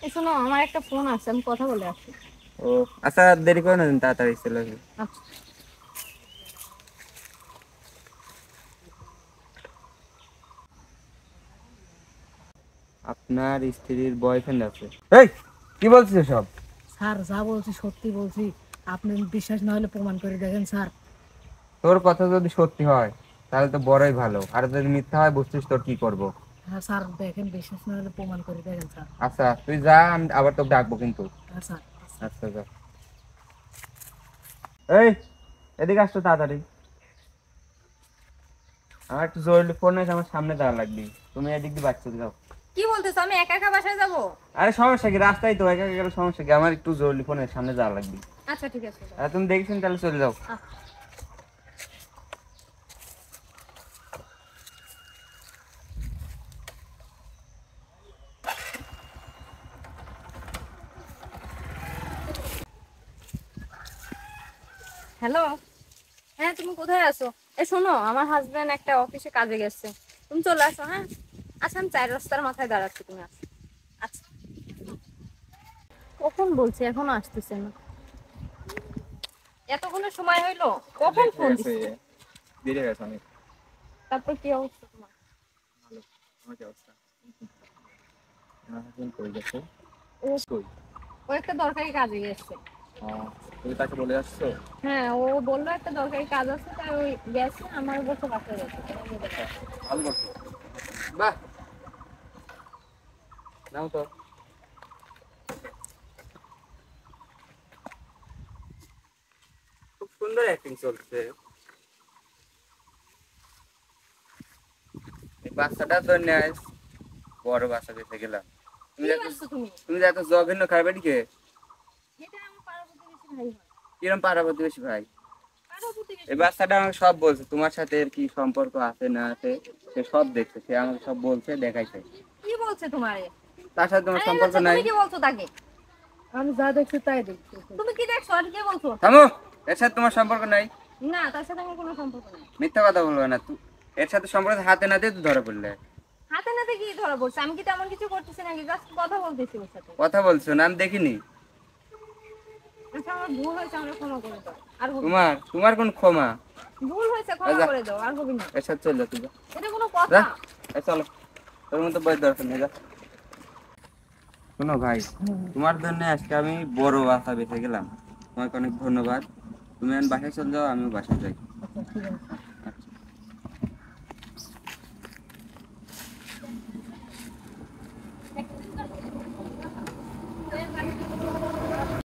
এই শোনো, আমার একটা ফোন আছে, আমি কথা বলে আসি। ও আচ্ছা, দেরি করো না, তাড়াতাড়ি চলে আসবে। আচ্ছা। আপনার স্ত্রীর বয়ফ্রেন্ড আছে? এই কি বলছিস সব? স্যার যা বলছি সত্যি বলছি। আপনি বিশ্বাস না হলে প্রমাণ করে দেখেন স্যার। তোর কথা যদি সত্যি হয় তাহলে তো বড়ই ভালো, আর যদি মিথ্যা হয় বুঝছিস তোর কি করব। হ্যাঁ স্যার, দেখেন বিশ্বাস না হলে প্রমাণ করে দেখেন স্যার। আচ্ছা তুই যা, আমি আবার তোকে ডাকবো কিন্তু। হ্যাঁ স্যার। আচ্ছা যা। এই এদিকে আসতো তাড়াতাড়ি, আমার একটু জরুরি ফোন আছে, আমার সামনে দাঁড়া লাগবে। তুমি এদিক দিয়ে বাচ্চা যাও। কি বলতেছো? আমি একা একা বাসায় যাবো? আরে সমস্যা কি, রাস্তায় তো একা একা গেলে সমস্যা কি, আমার একটু জরুরি ফোনের সামনে যাওয়া লাগবে। আচ্ছা ঠিক আছে, যাও। আর তুমি দেখেছেন তাহলে চলে যাও। আচ্ছা। হ্যালো। হ্যাঁ, তুমি কোথায় আছো? শোনো, আমার হাজবেন্ড একটা অফিসে কাজে গেছে, তুমি চলে আসো। হ্যাঁ, আচ্ছা, আমি 4 রাস্তার মাথায় দাঁড়াচ্ছি, তুমি আসো। আচ্ছা। কখন বলছি, এখনো আসতেছে না। এতক্ষণের সময় হইলো, কখন ফোন দিচ্ছি। দেরি হয়ে গেছে অনেক। তারপর কি অবস্থা তোমার? ভালো। তোমার কি অবস্থা? আমার হাজবেন্ড কই গেছে? ও কই? ও একটা দরকারি কাজে গেছে। তুমি তাকে বলে আসছো? হ্যাঁ, ও বললো একটা দরকারি কাজ আছে, তাই ওই গেছে, আমার বসে বাসায় গেছে। ভালো করছো। বাহ, নাও তো। খুব সুন্দর অ্যাক্টিং চলছে। এই বাচ্চাটার জন্য আজ বড় বাচ্চা বেঁচে গেলাম। তুমি কি যে এত ভাবছো তুমি? তুমি যে এত জঘন্য খারাপ এদিকে। এটা আমার পাড়া প্রতিবেশী ভাই হয়। কিরম পাড়া প্রতিবেশী ভাই? পাড়া এই প্রতিবেশী। বাচ্চাটা আমাকে সব বলছে, তোমার সাথে এর কি সম্পর্ক আছে না আছে, সে সব দেখছে, সে আমাকে সব বলছে, দেখাইছে। কি বলছে তোমারে? তার সাথে তোমার আরে সম্পর্ক আচ্ছা, নাই। তুমি কি বলছো তাকে? আমি যা দেখছি তাই দেখছি। তুমি কি দেখছো আর কি বলছো? থামো, এর সাথে তোমার সম্পর্ক নাই। না, তার সাথে আমার কোনো সম্পর্ক নেই। মিথ্যা কথা বলবে না তুই। এর সাথে সম্পর্ক হাতে নাতে তুই ধরা পড়লে। হাতে নাতে কি ধরা পড়ছে? আমি কি তেমন কিছু করতেছি নাকি? জাস্ট কথা বলতেছি ওর সাথে। কথা বলছো না, আমি দেখিনি। আচ্ছা, আমার ভুল হয়েছে, আমরা ক্ষমা করে দাও, আর হবে না। তোমার তোমার কোন ক্ষমা? ভুল হয়েছে, ক্ষমা যা, করে দাও, আর হবে না। এর সাথে চল যা তুই, যা। এটা কোনো যা, কথা? এই চলো। তোর মতো বই দরকার নেই, যা। শোনো ভাই, তোমার জন্য আজকে আমি বড় আশা বেঁচে গেলাম। তোমাকে অনেক ধন্যবাদ। তুমি এখন বাসায় চলে যাও, আমিও বাসায় যাই। আচ্ছা ঠিক আছে।